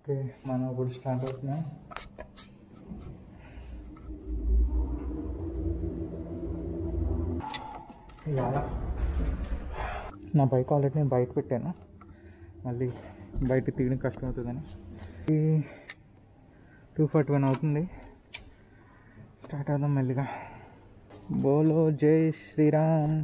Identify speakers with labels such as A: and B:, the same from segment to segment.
A: Okay, మనం ఇప్పుడు start అవుతున్నాం. ఇవాళ నా బైక్ ఆల్రెడీ నేను బయట పెట్టాను, మళ్ళీ బయట తీయడం కష్టం అవుతుందని 2:41 అవుతుంది. స్టార్ట్ అవుదాం మెల్లిగా. బోలో జై శ్రీరామ్.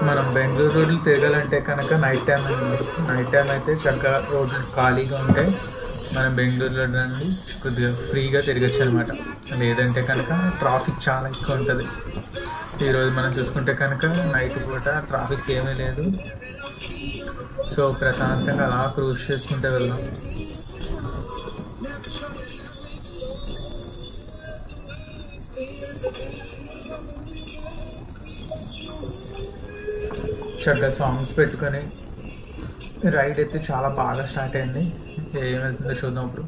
A: మనం బెంగళూరు రోడ్లు తిరగాలంటే కనుక నైట్ టైం అయితే చక్కగా రోడ్లు ఖాళీగా ఉంటాయి. మనం బెంగళూరులో నుండి కొద్దిగా ఫ్రీగా తిరగచ్చు అనమాట. లేదంటే కనుక ట్రాఫిక్ చాలా ఎక్కువ ఉంటుంది. ఈరోజు మనం చూసుకుంటే కనుక నైట్ పూట ట్రాఫిక్ ఏమీ లేదు. సో ప్రశాంతంగా అలా క్రూజ్ చేసుకుంటే వెళ్దాం. చక్కగా సాంగ్స్ పెట్టుకొని రైడ్ అయితే చాలా బాగా స్టార్ట్ అయింది. ఏమవుతుందో చూద్దాం. ఇప్పుడు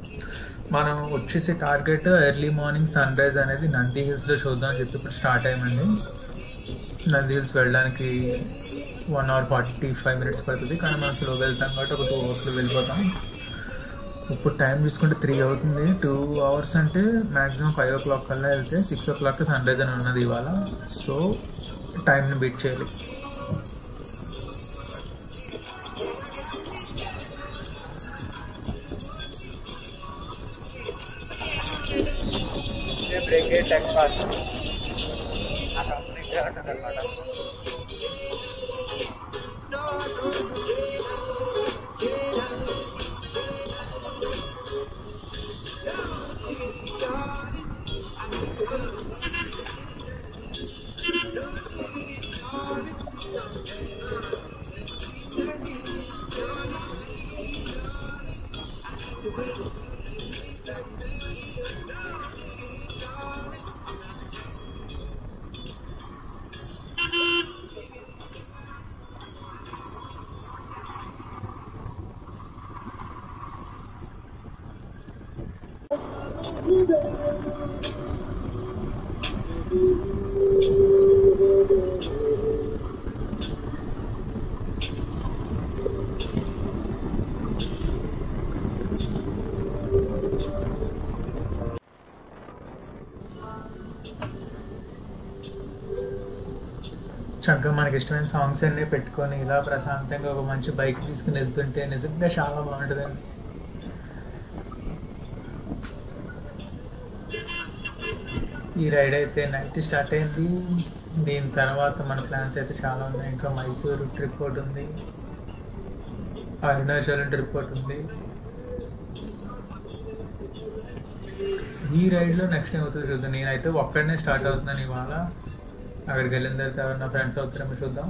A: మనం వచ్చేసి target early morning sunrise అనేది నంది హిల్స్లో చూద్దాం అని చెప్పి ఇప్పుడు స్టార్ట్ అయ్యామండి. నంది హిల్స్ వెళ్ళడానికి 1 hour 45 minutes పడుతుంది, కానీ మనం స్లో వెళ్తాం కాబట్టి ఒక 2 hours వెళ్ళిపోతాం. ఇప్పుడు టైం చూసుకుంటే 3 అవుతుంది. 2 hours అంటే మ్యాక్సిమం 5 o'clock కల్లా వెళ్తే 6 o'clock సన్ రైజ్ అని ఉన్నది ఇవాళ. సో టైంని బీట్ చేయాలి. టైం పాస్ అనమాట. చక్కగా మనకి ఇష్టమైన సాంగ్స్ అన్నీ పెట్టుకొని ఇలా ప్రశాంతంగా ఒక మంచి బైక్ తీసుకుని వెళ్తుంటే నిజంగా చాలా బాగుంటుందండి. ఈ రైడ్ అయితే నైట్ స్టార్ట్ అయింది. దీని తర్వాత మన ప్లాన్స్ అయితే చాలా ఉన్నాయి. ఇంకా మైసూరు ట్రిప్ ఒకటి ఉంది, అరుణాచలం ట్రిప్ ఒకటి ఉంది. ఈ రైడ్లో నెక్స్ట్ ఏం అవుతుంది చూద్దాం. నేనైతే ఒక్కడనే స్టార్ట్ అవుతున్నాను ఇవాళ. అక్కడికి వెళ్ళిన తర్వాత ఎవరన్నా ఫ్రెండ్స్ అవుతారేమో చూద్దాం.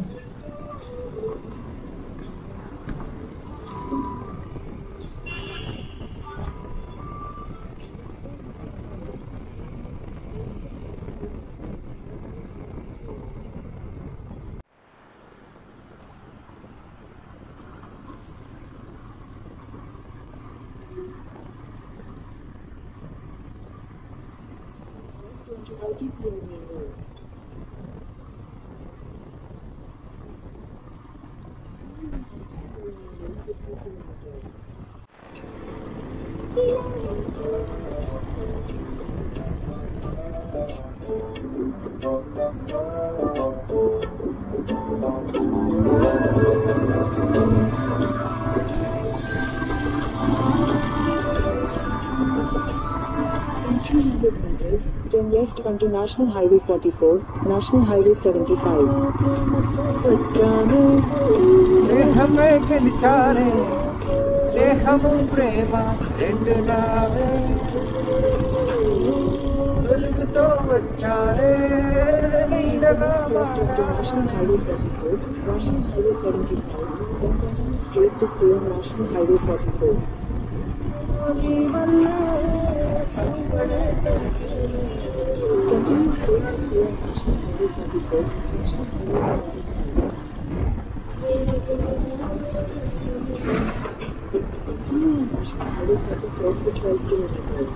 B: Turn left onto National Highway 44, National Highway 75. Next left onto National Highway 44, National Highway 75, then continue straight to stay on National Highway 44. Continue straight to stay on National Highway 24, National Highway 75. Highway 44 for 12 kilometers.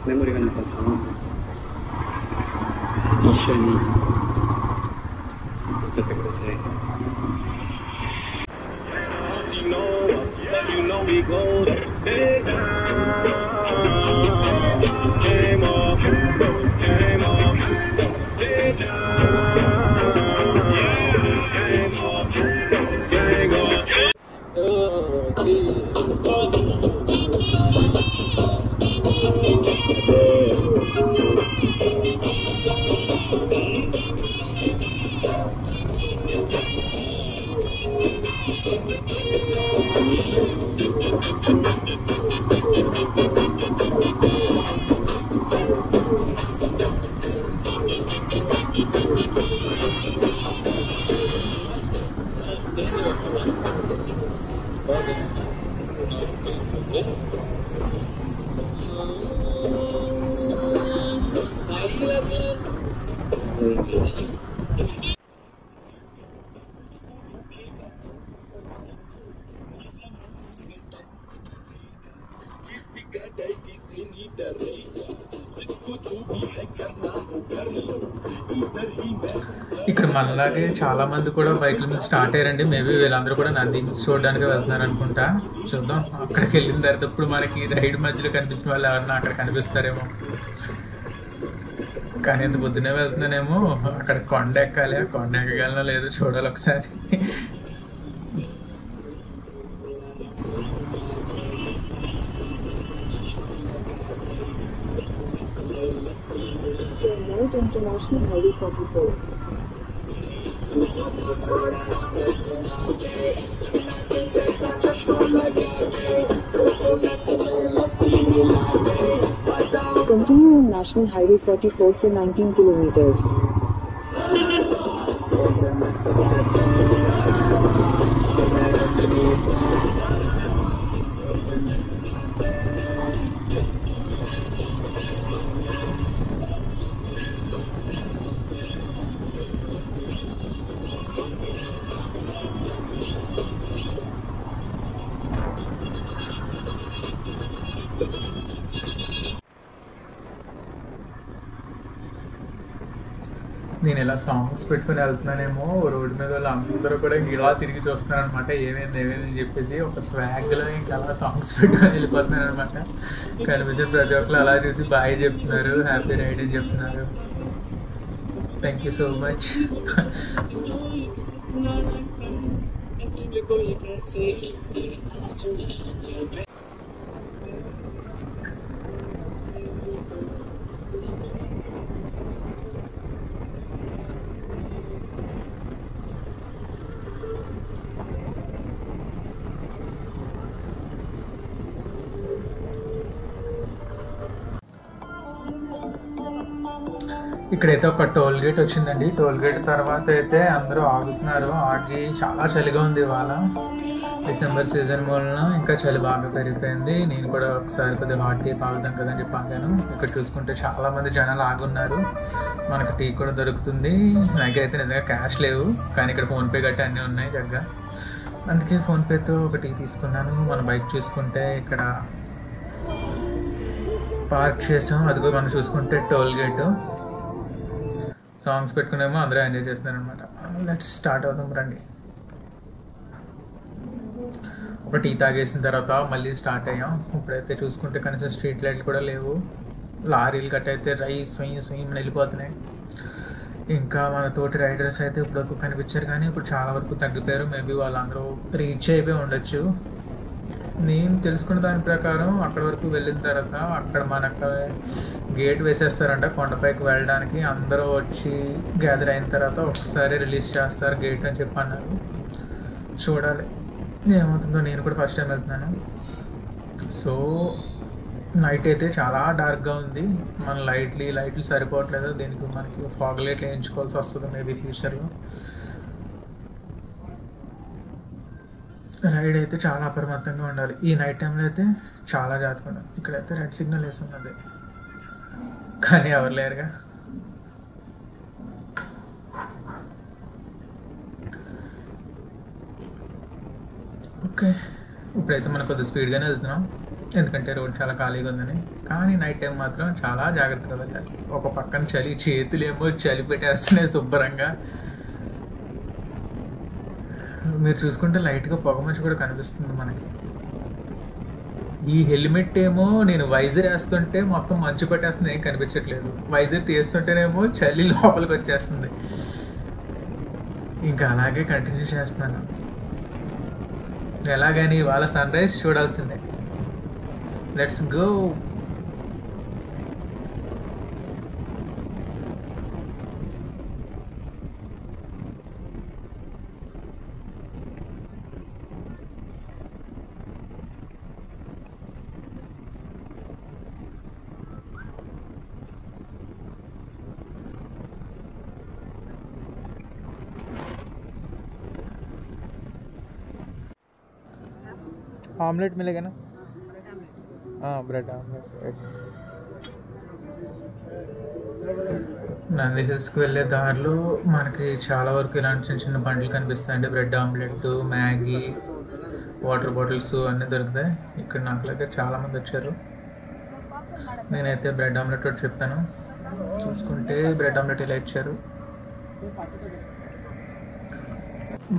C: 메모리가 나가서 미션이 어떻게 그러세요? You know we go came up, came up,
A: ఇక్కడ మనలాగే చాలా మంది కూడా బైకుల మీద start అయ్యారండి. Maybe వీళ్ళందరూ కూడా Nandi hills చూడడానికి వెళ్తున్నారు అనుకుంటా. చూద్దాం, అక్కడికి వెళ్ళిన తర్వాత ఇప్పుడు మనకి రైడ్ మధ్యలో కనిపిస్తున్న వాళ్ళు ఎవరన్నా అక్కడ కనిపిస్తారేమో. కానీ ఎంత పొద్దునే వెళ్తున్నానేమో, అక్కడ కొండ ఎక్కాలి. ఆ కొండ ఎక్కగలనో లేదో చూడాలి ఒకసారి.
B: International Highway 44. Continue on National Highway 44 for 19 kilometers.
A: నేను ఇలా సాంగ్స్ పెట్టుకుని వెళ్తున్నానేమో, రోడ్డు మీద వాళ్ళు అందరూ కూడా ఇలా తిరిగి చూస్తున్నారు అనమాట. ఏమైంది అని చెప్పేసి ఒక స్వాగ్లో ఇంకా అలా సాంగ్స్ పెట్టుకొని వెళ్ళిపోతున్నారు అనమాట. కనిపించిన ప్రతి ఒక్కరు అలా చూసి బాయ్ చెప్తున్నారు, హ్యాపీ రైడ్ అని చెప్తున్నారు. Thank you so much. ఇక్కడైతే ఒక టోల్ గేట్ వచ్చిందండి. టోల్ గేట్ తర్వాత అయితే అందరూ ఆగుతున్నారు. ఆగి చాలా చలిగా ఉంది ఇవాళ. డిసెంబర్ సీజన్ వలన ఇంకా చలి బాగా పెరిగిపోయింది. నేను కూడా ఒకసారి కొద్దిగా హాట్ టీ తాగుతాం కదని చెప్పి ఆగాను. ఇక్కడ చూసుకుంటే చాలా మంది జనాలు ఆగున్నారు. మనకు టీ కూడా దొరుకుతుంది. నాకైతే నిజంగా క్యాష్ లేవు, కానీ ఇక్కడ ఫోన్పే గట్రా అన్నీ ఉన్నాయి దగ్గర. అందుకే ఫోన్పేతో ఒక టీ తీసుకున్నాను. మన బైక్ చూసుకుంటే ఇక్కడ పార్క్ చేసాం. అది కూడా మనం చూసుకుంటే టోల్ గేటు. సాంగ్స్ పెట్టుకునేమో అందరూ ఎంజాయ్ చేస్తున్నారు అనమాట. లెట్స్ స్టార్ట్ అవుతాం రండి. ఒక టీ తాగేసిన తర్వాత మళ్ళీ స్టార్ట్ అయ్యాం. ఇప్పుడైతే చూసుకుంటే కనీసం స్ట్రీట్ లైట్లు కూడా లేవు. లారీలు గట్ట అయితే స్వయం వెళ్ళిపోతున్నాయి. ఇంకా మన తోటి రైడర్స్ అయితే ఇప్పటివరకు కనిపించారు, కానీ ఇప్పుడు చాలా వరకు తగ్గిపోయారు. మేబీ వాళ్ళందరూ రీచ్ అయిపోయి ఉండొచ్చు. నేను తెలుసుకున్న దాని ప్రకారం అక్కడ వరకు వెళ్ళిన తర్వాత అక్కడ మనకు గేట్ వేసేస్తారంట కొండపైకి వెళ్ళడానికి. అందరూ వచ్చి గ్యాదర్ అయిన తర్వాత ఒకసారి రిలీజ్ చేస్తారు గేట్ అని చెప్పి అన్నారు. చూడాలి ఏమవుతుందో. నేను కూడా ఫస్ట్ టైం వెళ్తున్నాను. సో నైట్ అయితే చాలా డార్క్గా ఉంది. మన లైట్లు సరిపోవట్లేదు. దీనికి మనకి ఫాగ్ లైట్లు వేయించుకోవాల్సి వస్తుంది మేబీ ఫ్యూచర్లో. రైడ్ అయితే చాలా అప్రమత్తంగా ఉండాలి. ఈ నైట్ టైంలో అయితే చాలా జాగ్రత్తగా ఉండాలి. ఇక్కడైతే రెడ్ సిగ్నల్ వేస్తున్నది, కానీ ఎవరు లేరుగా. ఓకే, ఇప్పుడైతే మనం కొద్దిగా స్పీడ్గానే వెళ్తున్నాం, ఎందుకంటే రోడ్ చాలా ఖాళీగా ఉందని. కానీ నైట్ టైం మాత్రం చాలా జాగ్రత్తగా వెళ్ళాలి. ఒక పక్కన చలి, చేతులేమో చలి పెట్టేస్తున్నాయి శుభ్రంగా. మీరు చూసుకుంటే లైట్గా పొగమంచు కూడా కనిపిస్తుంది మనకి. ఈ హెల్మెట్ ఏమో నేను వైజర్ వేస్తుంటే మొత్తం మంచు పట్టేస్తుంది, ఏం కనిపించట్లేదు. వైజర్ తీస్తుంటేనేమో చలి లోపలికి వచ్చేస్తుంది. ఇంకా అలాగే కంటిన్యూ చేస్తున్నాను. ఎలాగని ఇవాళ సన్ రైజ్ చూడాల్సిందే. Let's go. ऑमलेट मिलेगा ना? हाँ, ब्रेड ऑमलेट. నంది హిల్స్కి వెళ్ళే దారిలో మనకి చాలా వరకు ఇలాంటి చిన్న చిన్న బండ్లు కనిపిస్తాయండి. Bread omelette, Maggi, water bottles అన్నీ దొరుకుతాయి. ఇక్కడ నాకులాగే చాలామంది వచ్చారు. నేనైతే బ్రెడ్ ఆమ్లెట్ ఒకటి చెప్పాను. చూసుకుంటే బ్రెడ్ ఆమ్లెట్ ఇలా ఇచ్చారు.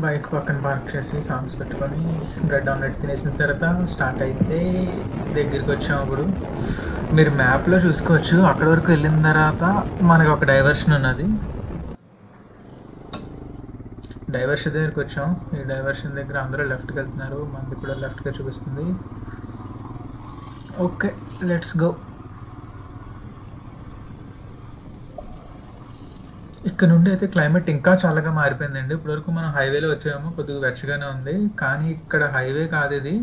A: బైక్ పక్కన పార్క్ చేసి సాంగ్స్ పెట్టుకొని బ్రెడ్ ఆమ్లెట్ తినేసిన తర్వాత స్టార్ట్ అయితే దగ్గరికి వచ్చాము. ఇప్పుడు మీరు మ్యాప్లో చూసుకోవచ్చు. అక్కడ వరకు వెళ్ళిన తర్వాత మనకు ఒక డైవర్షన్ ఉన్నది. డైవర్షన్ దగ్గరికి వచ్చాం. ఈ డైవర్షన్ దగ్గర అందరూ లెఫ్ట్కి వెళ్తున్నారు, మనది కూడా లెఫ్ట్గా చూపిస్తుంది. Okay, let's go. ఇక్కడ నుండి అయితే క్లైమేట్ ఇంకా చాలాగా మారిపోయిందండి. ఇప్పటివరకు మనం హైవేలో వచ్చాము, కొద్దిగా వెచ్చగానే ఉంది. కానీ ఇక్కడ హైవే కాదు ఇది.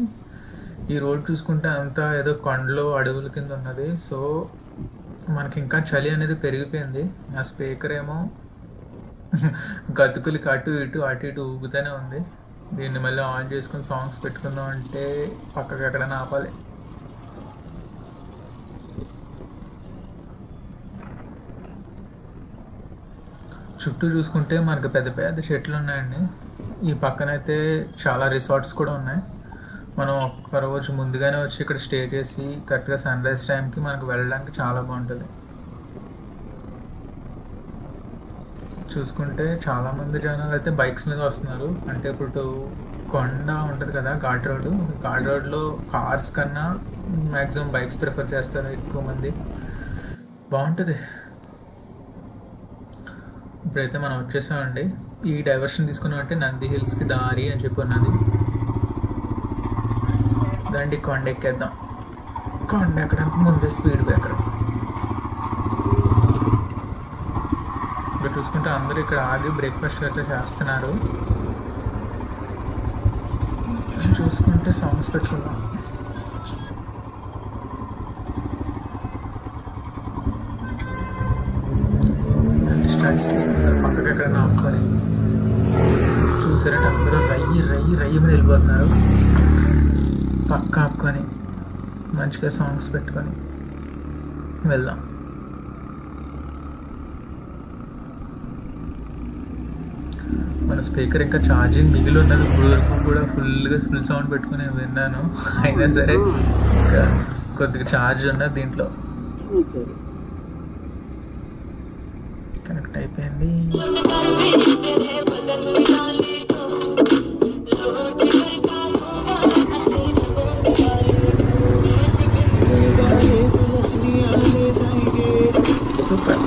A: ఈ రోడ్ చూసుకుంటే అంతా ఏదో కొండలు అడవుల కింద ఉన్నది. సో మనకి ఇంకా చలి అనేది పెరిగిపోయింది. నా స్పీకర్ ఏమో గతుకులకి అటు ఇటు ఊగుతూనే ఉంది. దీన్ని మళ్ళీ ఆన్ చేసుకుని సాంగ్స్ పెట్టుకుందాం అంటే పక్కకి ఎక్కడైనా ఆపాలి. చుట్టూ చూసుకుంటే మనకు పెద్ద పెద్ద చెట్లు ఉన్నాయండి. ఈ పక్కనైతే చాలా రిసార్ట్స్ కూడా ఉన్నాయి. మనం ఒక్క రోజు ముందుగానే వచ్చి ఇక్కడ స్టే చేసి కరెక్ట్గా సన్ రైజ్ టైంకి మనకు వెళ్ళడానికి చాలా బాగుంటుంది. చూసుకుంటే చాలామంది జనాలు అయితే బైక్స్ మీద వస్తున్నారు. అంటే ఇప్పుడు కొండ ఉంటుంది కదా, ఘాట్ రోడ్లో కార్స్ కన్నా మ్యాక్సిమం బైక్స్ ప్రిఫర్ చేస్తారు ఎక్కువ మంది. బాగుంటుంది. ఇప్పుడైతే మనం వచ్చేసామండి. ఈ డైవర్షన్ తీసుకున్నామంటే నంది హిల్స్కి దారి అని చెప్పి ఉన్నది. దండి కొండ ఎక్కేద్దాం. కొండ ఎక్కడానికి ముందే స్పీడ్ బ్రేకర్. ఇక్కడ చూసుకుంటే అందరూ ఇక్కడ ఆగి బ్రేక్ఫాస్ట్ గట్రా చేస్తున్నారు. చూసుకుంటే సాంగ్స్ పెట్టుకుందాం. ఫ్రెండ్స్ పక్కకి ఎక్కడ ఆపుకొని చూసారంటే అందరూ రయ్యమని వెళ్ళిపోతున్నారు. పక్క ఆపుకొని మంచిగా సాంగ్స్ పెట్టుకొని వెళ్దాం. మన స్పీకర్ ఇంకా ఛార్జింగ్ మిగిలి ఉన్నది. ఇప్పుడు వరకు కూడా ఫుల్ సౌండ్ పెట్టుకుని విన్నాను. అయినా సరే ఇంకా కొద్దిగా ఛార్జ్ ఉన్నది దీంట్లో. కనెక్ట్ అయిపోయింది. Super.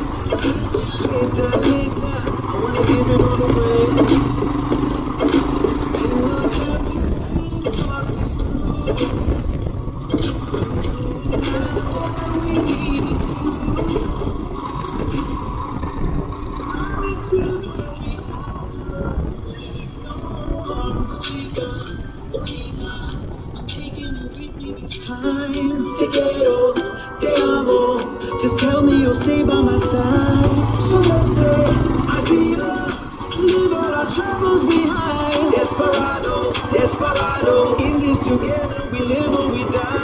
D: Just tell me you'll stay by my side. So let's say adios, leave all our troubles behind. Desperado, desperado, in this together we live or we die.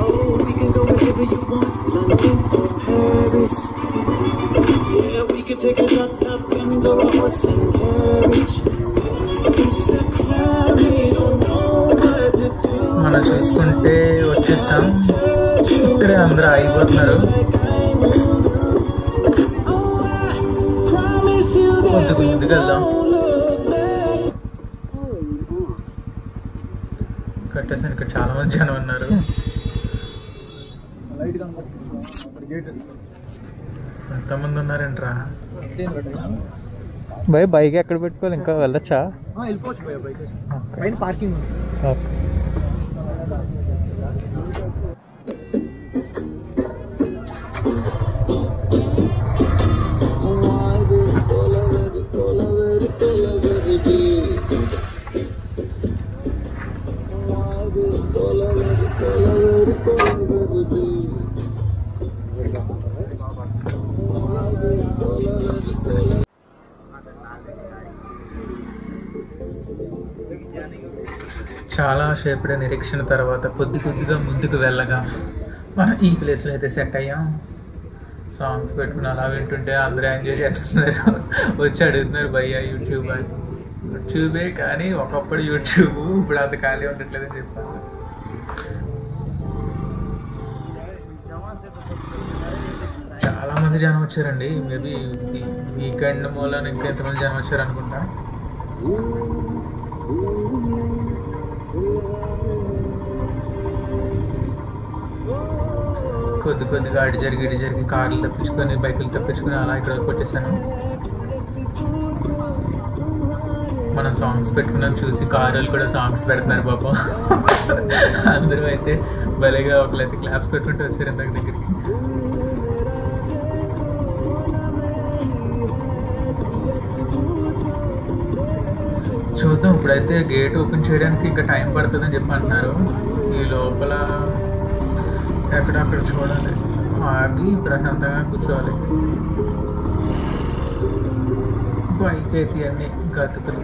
D: Oh, we can go wherever you want, London or Paris. Yeah, we can take a shot up into a horse and carriage. It's a crime, we don't know what to do.
A: మనం చూసుకుంటే వచ్చేసాం. ఇక్కడే అందరూ అయిపోతున్నారు. ముందుకు వెళ్దాం. కట్టేసాను. ఇక్కడ చాలా మంది జనం ఉన్నారు. ఎంతమంది ఉన్నారంట్రా? బైక్ ఎక్కడ పెట్టుకోవాలి? ఇంకా వెళ్ళొచ్చా?
E: Parking
A: okay. చాలా సేపటి నిరీక్షణ తర్వాత కొద్దిగా ముందుకు వెళ్ళగా మనం ఈ ప్లేస్లో అయితే సెట్ అయ్యాం. సాంగ్స్ పెట్టుకుని అలా వింటుంటే అందరూ ఎంజాయ్ చేస్తున్నారు. వచ్చి అడుగుతున్నారు భయ్యా యూట్యూబ్ అని. యూట్యూబే కానీ ఒకప్పుడు యూట్యూబ్, ఇప్పుడు అంత ఖాళీ ఉండట్లేదని చెప్పాను. చాలామంది జనం వచ్చారండి. మేబీ వీకెండ్ మూలన ఇంకా ఎంతమంది జనం వచ్చారు అనుకుంటా. కొద్దిగా అటు జరిగి కార్లు తప్పించుకొని బైకులు తప్పించుకొని అలా ఇక్కడ వరకు వచ్చేసాను. మనం సాంగ్స్ పెట్టుకున్నాం చూసి కారులు కూడా సాంగ్స్ పెడుతున్నారు పాపం. అందరూ అయితే భలేగా ఒకళ్ళైతే క్లాప్స్ పెట్టుకుంటూ వచ్చారు ఇంతకు దగ్గరికి. చూద్దాం. ఇప్పుడైతే గేట్ ఓపెన్ చేయడానికి ఇంకా టైం పడుతుందని చెప్పి అంటున్నారు. ఈ లోపల ఎక్కడక్కడ చూడాలి, ఆగి ప్రశాంతంగా కూర్చోవాలి. బైక్ అయితే అన్నీ గతుకులు.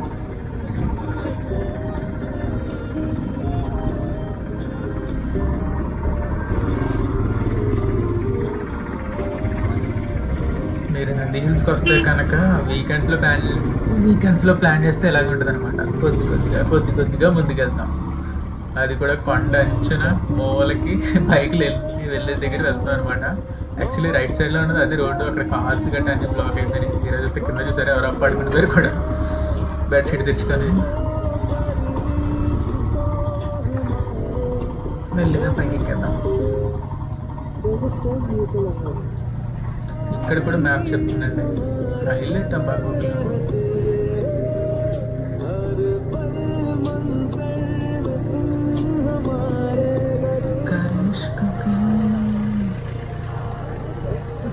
A: మీరు నంది హిల్స్కి వస్తే కనుక వీకెండ్స్లో ప్లాన్ చేస్తే ఎలాగ ఉంటుంది అనమాట. కొద్దిగా ముందుకెళ్తాం. అది కూడా కొండ అంచున మూలకి బైక్లు వెళ్ళే దగ్గర వెళ్తున్నాం అనమాట. యాక్చువల్లీ రైట్ సైడ్లో ఉన్నది అది రోడ్డు. అక్కడ కార్స్ గట్రా అన్ని బ్లాక్ అయిపోయినాయి. తీరా చూస్తే కింద చూసారు ఎవరు అప్పాడుకుంటారు కూడా బెడ్షీట్ తెచ్చుకొని. మెల్లిగా పైకి ఎక్కేద్దాం. ఇక్కడ కూడా మ్యాప్ చెప్తుందండి. హైలైట్ అబ్బా గూగుల్లో.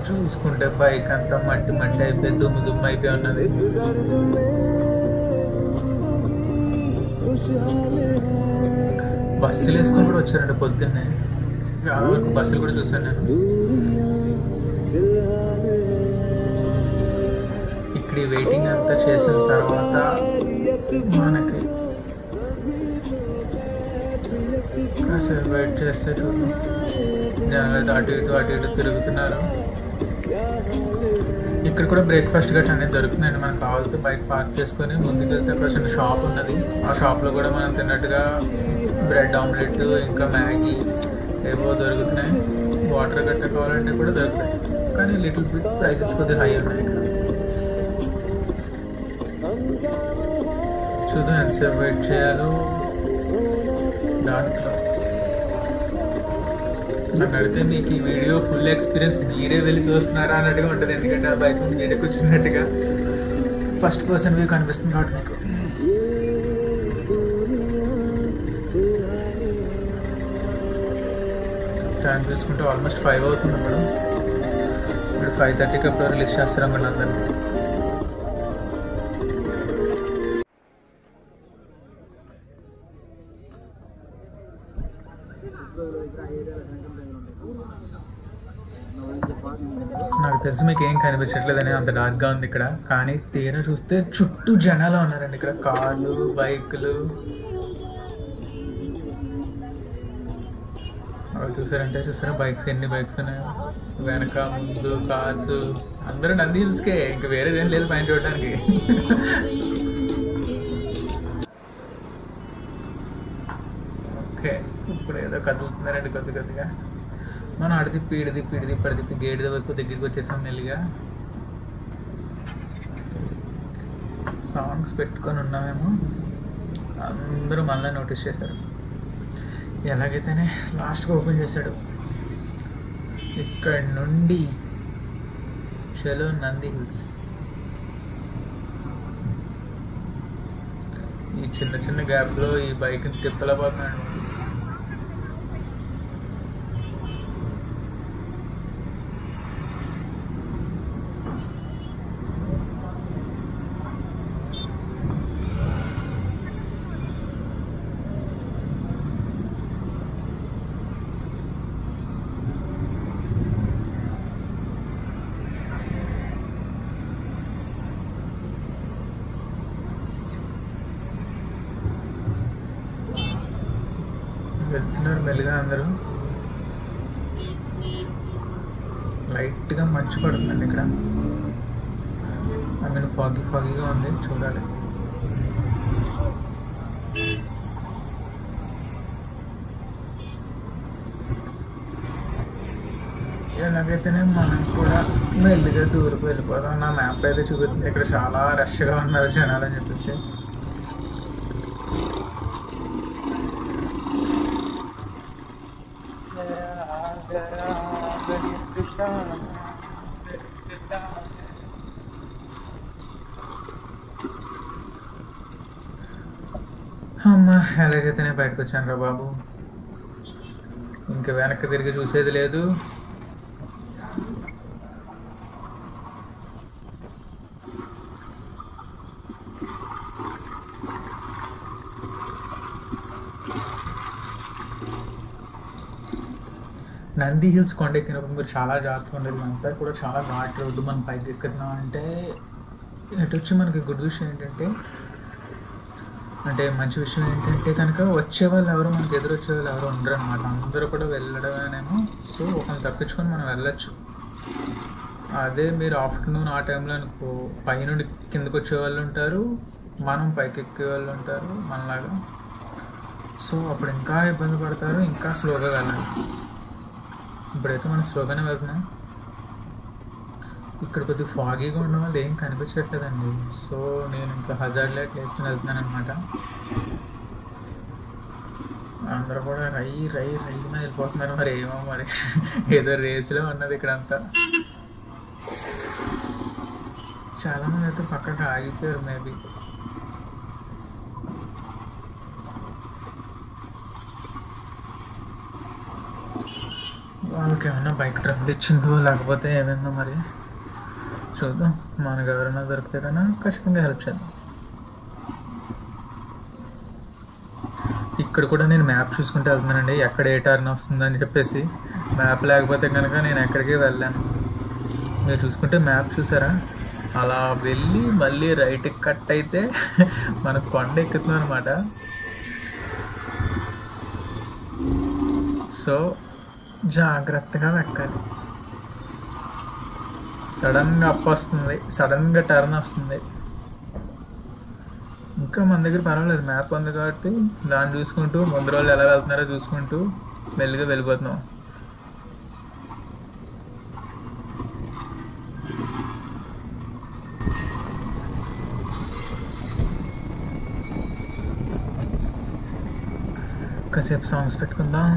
A: చూసుకుంటే బైక్ అంతా మట్టి అయిపోయి దుమ్ము అయిపోయి ఉన్నది. బస్సులు వేసుకొని కూడా వచ్చారండి పొద్దున్నే. చాలా వరకు బస్సులు కూడా చూసాను నేను. ఇక్కడ ఈ వెయిటింగ్ అంతా చేసిన తర్వాత మనకి కాసేపు వెయిట్ చేస్తే చూద్దాం. జనాలు అటు ఇటు తిరుగుతున్నారు. ఇక్కడ కూడా బ్రేక్ఫాస్ట్ గట్రా అనేది దొరుకుతుందండి. మనకు కావాలితే బైక్ పార్క్ చేసుకొని ముందుకు వెళ్తే అక్కడ చిన్న షాప్ ఉన్నది. ఆ షాప్లో కూడా మనం తిన్నట్టుగా బ్రెడ్ ఆమ్లెట్ ఇంకా మ్యాగీ ఏవో దొరుకుతున్నాయి. వాటర్ గట్రా కావాలంటే కూడా దొరుకుతాయి. కానీ లిటిల్ బిట్ ప్రైసెస్ కొద్దిగా హై ఉన్నాయి ఇక్కడ. చూద్దాం ఎంతసేపు వెయిట్ చేయాలో. దాంట్లో నన్ను అడిగితే మీకు ఈ వీడియో ఫుల్ ఎక్స్పీరియన్స్ మీరే వెళ్ళి చూస్తున్నారా అన్నట్టుగా ఉంటుంది. ఎందుకంటే ఆ బైక్ మీరే కూర్చున్నట్టుగా ఫస్ట్ పర్సన్ వ్యూ కనిపిస్తుంది కాబట్టి మీకు. టైం చూసుకుంటే ఆల్మోస్ట్ 5 అవుతుంది. ఇప్పుడు 5:30కి అప్పుడు రిలీజ్ చేస్తారు అనుకోండి అందరినీ. నాకు తెలిసి మీకు ఏం కనిపించట్లేదని అంత డార్క్గా ఉంది ఇక్కడ. కానీ తీరా చూస్తే చుట్టూ జనాలు ఉన్నారండి. ఇక్కడ కార్లు బైకులు చూసారా బైక్స్ ఎన్ని బైక్స్ ఉన్నాయో. వెనక ముందు కార్స్ అందరూ నంది హిల్స్కే, ఇంకా వేరేదేం లేదు పైన చూడడానికి. ఓకే ఇప్పుడు ఏదో కదులుతున్నారండి కొద్దిగా. మనం అడిదిప్పి ఇడిదిప్పి గేట్ వరకు దగ్గరికి వచ్చేసాం మెల్లిగా. సాంగ్స్ పెట్టుకొని ఉన్నామేమో. అందరూ మళ్ళీ నోటీస్ చేశారు. ఎలాగైతేనే లాస్ట్గా ఓపెన్ చేశాడు. ఇక్కడ నుండి చలో నంది హిల్స్. ఈ చిన్న గ్యాప్లో ఈ బైక్ని తిప్పలేకపోతున్నాడు. వెళ్తున్నారు మెల్లిగా అందరూ. లైట్గా మంచు పడుతుందండి ఇక్కడ. ఐ మీన్ ఫాగీగా ఉంది. చూడాలి. ఎలాగైతేనే మనం కూడా మెల్లిగా దూరకు వెళ్ళిపోదాం. నా మ్యాప్ అయితే చూపిస్తుంది ఇక్కడ చాలా రష్గా ఉన్నారు జనాలు అని చెప్పేసి. అమ్మా ఎలాగైతేనే బయటకు వచ్చాను రా బాబు. ఇంకా వెనక్కి తిరిగి చూసేది లేదు. నంది హిల్స్ కొండెక్కినప్పుడు మీరు చాలా జాగ్రత్తగా ఉండేది. అంతా కూడా చాలా ఘాట్ రోడ్డు. మనం పైకి ఎక్కుతున్నాం అంటే ఇటు వచ్చి మనకి గుడ్ విషయం ఏంటంటే మంచి విషయం ఏంటంటే కనుక వచ్చేవాళ్ళు ఎవరు మనకి ఎదురొచ్చే వాళ్ళు ఎవరు ఉండరు అనమాట. అందరూ కూడా వెళ్ళడమేనేమో. సో ఒకరిని తప్పించుకొని మనం వెళ్ళచ్చు. అదే మీరు ఆఫ్టర్నూన్ ఆ టైంలో అనుకో పైనుండి కిందకు వచ్చే వాళ్ళు ఉంటారు, మనం పైకి ఎక్కే వాళ్ళు ఉంటారు మనలాగా. సో అప్పుడు ఇంకా ఇబ్బంది పడతారు, ఇంకా స్లోగా వెళ్ళాలి. ఇప్పుడైతే మనం స్లోగానే వెళ్తున్నాం. ఇక్కడ కొద్దిగా ఫాగీగా ఉండడం వల్ల ఏం కనిపించట్లేదండి. సో నేను ఇంకా హజార్డ్ లైట్ వేసుకుని వెళ్తున్నాను అనమాట. అందరూ కూడా రై వెళ్ళిపోతున్నారు. మరి ఏమో మరి ఏదో రేసులో ఉన్నది ఇక్కడంతా. చాలామంది అయితే పక్కకి ఆగిపోయారు. మేబీ వాళ్ళకి ఏమైనా బైక్ ట్రబుల్ ఇచ్చిందో లేకపోతే ఏమైందో మరి చూద్దాం. మనకు ఎవరైనా దొరికితే కన్నా ఖచ్చితంగా హెల్ప్ చేద్దాం. ఇక్కడ కూడా నేను మ్యాప్ చూసుకుంటూ వెళ్తున్నానండి, ఎక్కడ ఏ టర్న్ వస్తుందని చెప్పేసి. మ్యాప్ లేకపోతే కనుక నేను ఎక్కడికి వెళ్ళాను. మీరు చూసుకుంటే మ్యాప్ చూసారా, అలా వెళ్ళి మళ్ళీ రైట్కి కట్ అయితే మన కొండ ఎక్కుతున్నాం అనమాట. సో జాగ్రత్తగా ఎక్కాలి. సడన్గా అప్ వస్తుంది, సడన్గా టర్న్ వస్తుంది. ఇంకా మన దగ్గర పర్వాలేదు, మ్యాప్ ఉంది కాబట్టి దాన్ని చూసుకుంటూ ముందు రోజులు ఎలా వెళ్తున్నారో చూసుకుంటూ మెల్లిగా వెళ్ళిపోతున్నాం. కాసేపు సాంగ్స్ పెట్టుకుందాం.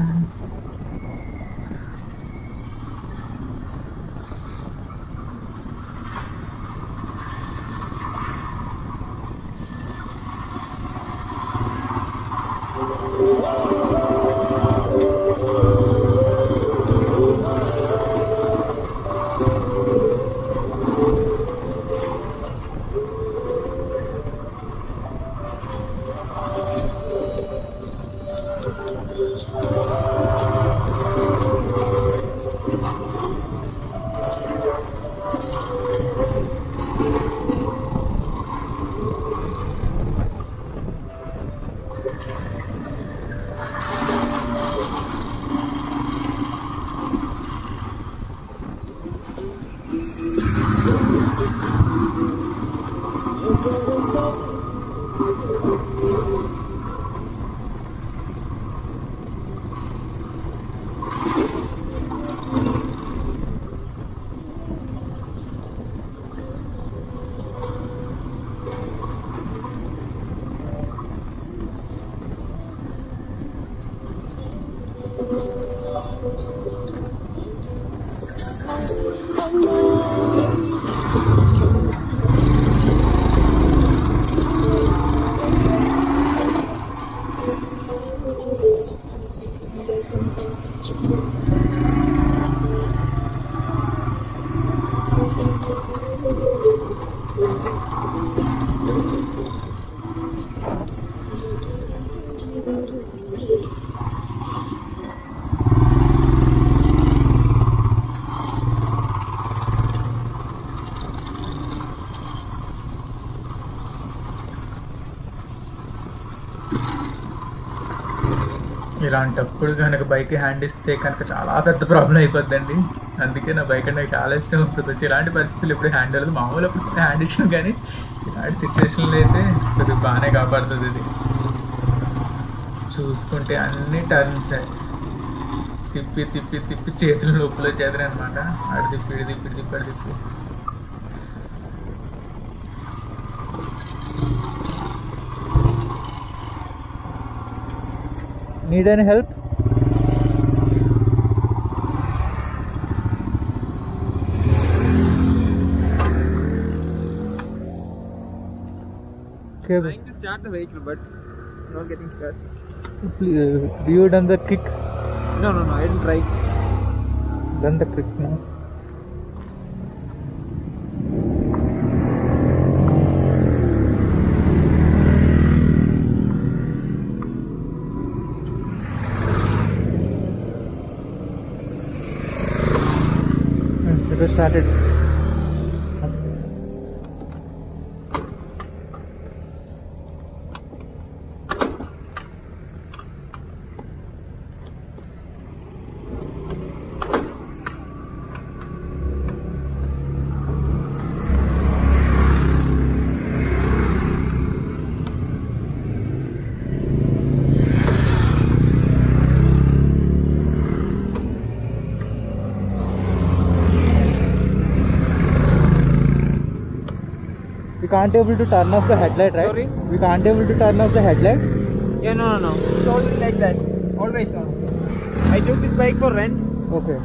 A: ఇలాంటప్పుడు కనుక బైక్ హ్యాండ్ ఇస్తే కనుక చాలా పెద్ద ప్రాబ్లం అయిపోద్దండి. అందుకే నా బైక్ అంటే నాకు చాలా ఇష్టం ఉంటుంది. వచ్చి ఇలాంటి పరిస్థితులు ఎప్పుడు హ్యాండ్ వెళ్ళదు. మామూలు అప్పుడు హ్యాండ్ ఇచ్చాను, కానీ ఇలాంటి సిచ్యువేషన్లో అయితే కొద్దిగా బాగానే కాపాడుతుంది. ఇది చూసుకుంటే అన్ని టర్న్స్ తిప్పి తిప్పి తిప్పి చేతులు లోపల చేతులు అనమాట. అడి తిప్పి ఇడి తిప్పి ఇడి తిప్పి అడి తిప్పి. Need any help? Okay.
E: Trying to start the vehicle, but it's not getting started.
A: You done the kick?
E: No, I didn't try.
A: Done the kick now. It was started. We can't able to turn off the headlight, right?
E: Sorry?
A: We can't able to turn off the headlight.
E: Yeah, no. It's always like that. Always on. I took this bike for rent.
A: Okay.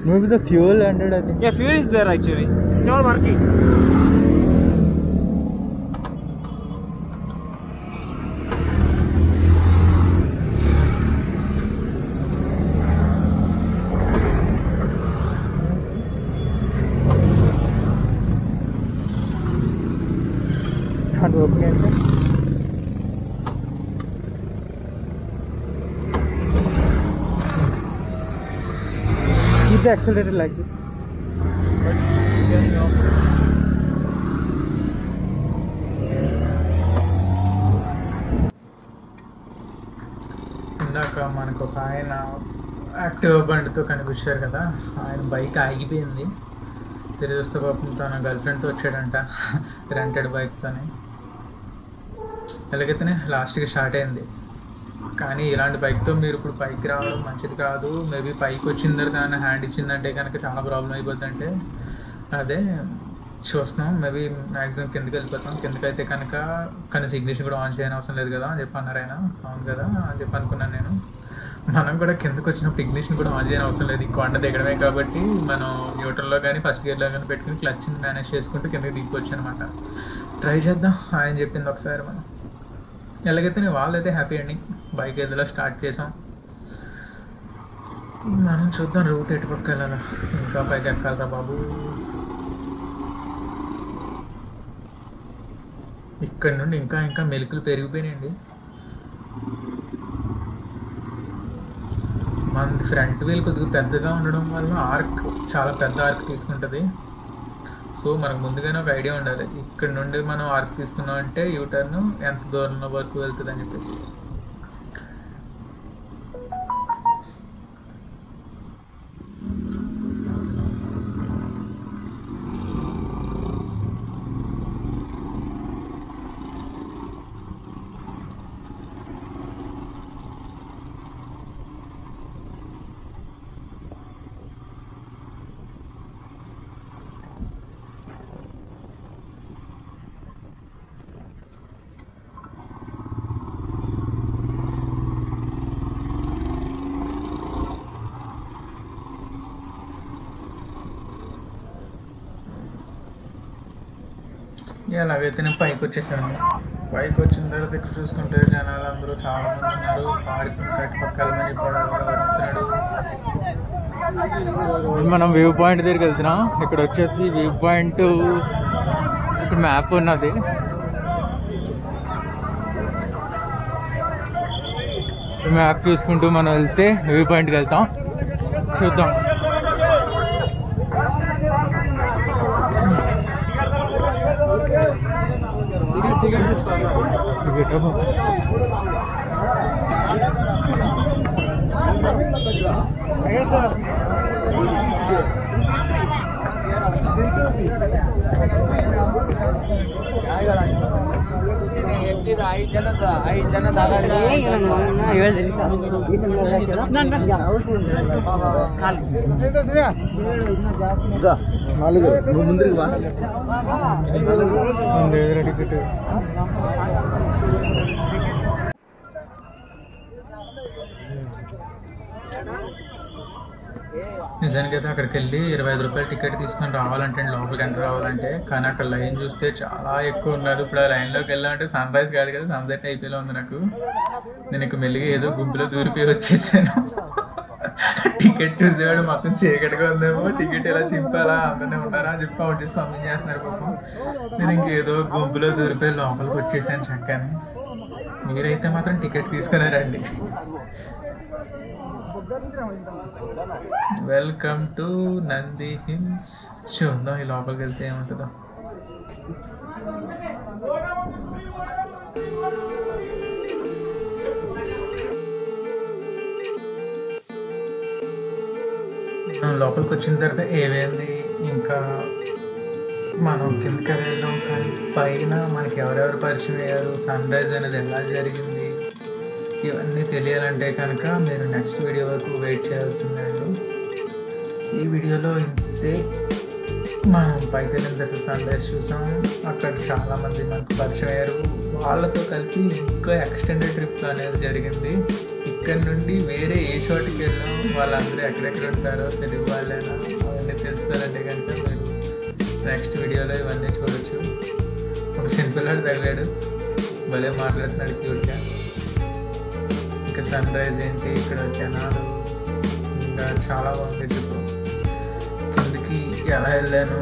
A: Maybe the fuel ended, I think.
E: Yeah, fuel is there actually. It's not working. Okay అంటే keep the accelerator like this.
A: ఇందాక మనకు ఒక ఆయన active బండితో కనిపించారు కదా, ఆయన bike ఆగిపోయింది. తిరిగి వస్తే పాపం తన గర్ల్ ఫ్రెండ్తో వచ్చాడంట రెంటెడ్ బైక్తోని. ఎలాగైతేనే లాస్ట్కి స్టార్ట్ అయింది. కానీ ఇలాంటి బైక్తో మీరు ఇప్పుడు పైకి రావడం మంచిది కాదు. మేబీ పైకి వచ్చిన తర్వాత హ్యాండ్ ఇచ్చిందంటే కనుక చాలా ప్రాబ్లం అయిపోద్ది. అంటే అదే చూస్తున్నాం. మేబీ మ్యాక్సిమం కిందకి వెళ్ళిపోతాం. కిందకైతే కనుక కానీ సిగ్నేషన్ కూడా ఆన్ చేయని అవసరం లేదు కదా అని చెప్పి అన్నారు ఆయన. అవును కదా అని చెప్పి అనుకున్నాను నేను. మనం కూడా కిందకు వచ్చినప్పుడు ఇగ్నిషన్ కూడా ఆన్ చేయని అవసరం లేదు. ఈ కొండ దిగడమే కాబట్టి మనం న్యూట్రల్లో కానీ ఫస్ట్ గేర్లో కానీ పెట్టుకుని క్లచ్ని మేనేజ్ చేసుకుంటూ కిందకి దిగిపోవచ్చు అనమాట. ట్రై చేద్దాం ఆయన చెప్పింది ఒకసారి మనం. ఎలాగైతే వాళ్ళైతే హ్యాపీ ఎండింగ్. బైక్ ఏదో స్టార్ట్ చేసాం. మనం చూద్దాం రూట్ ఎటు పక్క వెళ్ళాలా. ఇంకా పైకి ఎక్కాలరా బాబు. ఇక్కడ నుండి ఇంకా ఇంకా మెలికలు పెరిగిపోయినాయండి. మన ఫ్రంట్ వీల్ కొద్దిగా పెద్దగా ఉండడం వల్ల ఆర్క్ చాలా పెద్ద ఆర్క్ తీసుకుంటుంది. సో మనకు ముందుగానే ఒక ఐడియా ఉండాలి. ఇక్కడ నుండి మనం ఆర్క్ తీసుకున్నాం అంటే యూటర్న్ ఎంత దూరంలో వరకు వెళ్తుంది అని చెప్పేసి. ఎలాగైతే నేను పైకి వచ్చేసాను. పైకి వచ్చిన తర్వాత ఇక్కడ చూసుకుంటే జనాలు అందరూ చాలా మంది ఉన్నారు. పార్కింగ్ కట్టి పక్కల మనీ వస్తున్నాడు.
E: మనం వ్యూ పాయింట్ దగ్గరికి వెళ్తున్నాం. ఇక్కడ వచ్చేసి వ్యూ పాయింట్ ఇక్కడ మ్యాప్ ఉన్నది. మ్యాప్ చూసుకుంటూ మనం వెళ్తే వ్యూ పాయింట్కి వెళ్తాం. చూద్దాం.
D: ముందుకు
A: నిజానికైతే అక్కడికి వెళ్ళి 25 రూపాయలు టికెట్ తీసుకొని రావాలంటే లోపలికి ఎంటర్ రావాలంటే, కానీ అక్కడ లైన్ చూస్తే చాలా ఎక్కువ ఉన్నది. ఇప్పుడు ఆ లైన్లోకి వెళ్ళాలంటే సన్ రైజ్ కాదు కదా, సన్సెట్ అయిపోయేలా ఉంది నాకు. నేను ఇక మెల్లిగా ఏదో గుంపులో దూరిపోయి వచ్చేసాను. టికెట్ చూసేవాడు మొత్తం చీకటిగా ఉందేమో, టికెట్ ఎలా చింపాలా అందరినీ ఉన్నారా అని చెప్పి అవుట్ చేసి పంపించేస్తున్నారు పాపం. నేను ఇంకేదో గుంపులో దూరిపోయి లోపలికి వచ్చేసాను చక్కని. మీరైతే మాత్రం టికెట్ తీసుకున్నారండి. Welcome to Nandi hills. చూద్దాం ఈ లోపలికి వెళ్తే ఏముంటుందో. లోపలికి వచ్చిన తర్వాత ఏమైంది, ఇంకా మనం కిందకి వెళ్ళాం. కానీ పైన మనకి ఎవరెవరు పరిచయం అయ్యారు, సన్ రైజ్ అనేది ఎలా జరిగింది, ఇవన్నీ తెలియాలంటే కనుక మీరు నెక్స్ట్ వీడియో వరకు వెయిట్ చేయాల్సిందండి. ఈ వీడియోలో ఇంతే. మనం పైకి వెళ్ళిన తర్వాత సన్ రైజ్ చూసాం. అక్కడ చాలామంది మనకు పరిచయం అయ్యారు. వాళ్ళతో కలిపి ఇంకా ఎక్స్టెండెడ్ ట్రిప్ అనేది జరిగింది. ఇక్కడ నుండి వేరే ఏ చోటుకి వెళ్ళాం, వాళ్ళందరూ ఎక్కడెక్కడ ఉంటారో, తెలుగు వాళ్ళైనా అవన్నీ తెలుసుకోవాలంటే కనుక మీరు నెక్స్ట్ వీడియోలో ఇవన్నీ చూడొచ్చు. ఒక చిన్నపిల్లాడు తగిలాడు, భలే మాట్లాడుతున్నాడు క్యూట్గా. ఇంకా సన్ రైజ్ ఏంటి, ఇక్కడ జనాలు, ఇంకా చాలా బాగుంది ట్రిప్. కిందకి ఎలా వెళ్ళాను,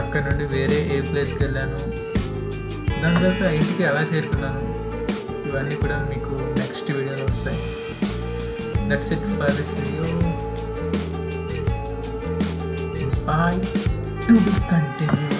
A: అక్కడ నుండి వేరే ఏ ప్లేస్కి వెళ్ళాను, దాని తర్వాత ఇంటికి ఎలా చేరుకున్నాను ఇవన్నీ కూడా మీకు నెక్స్ట్ వీడియోలో వస్తాయి. That's it for this video. Bye. To be continue.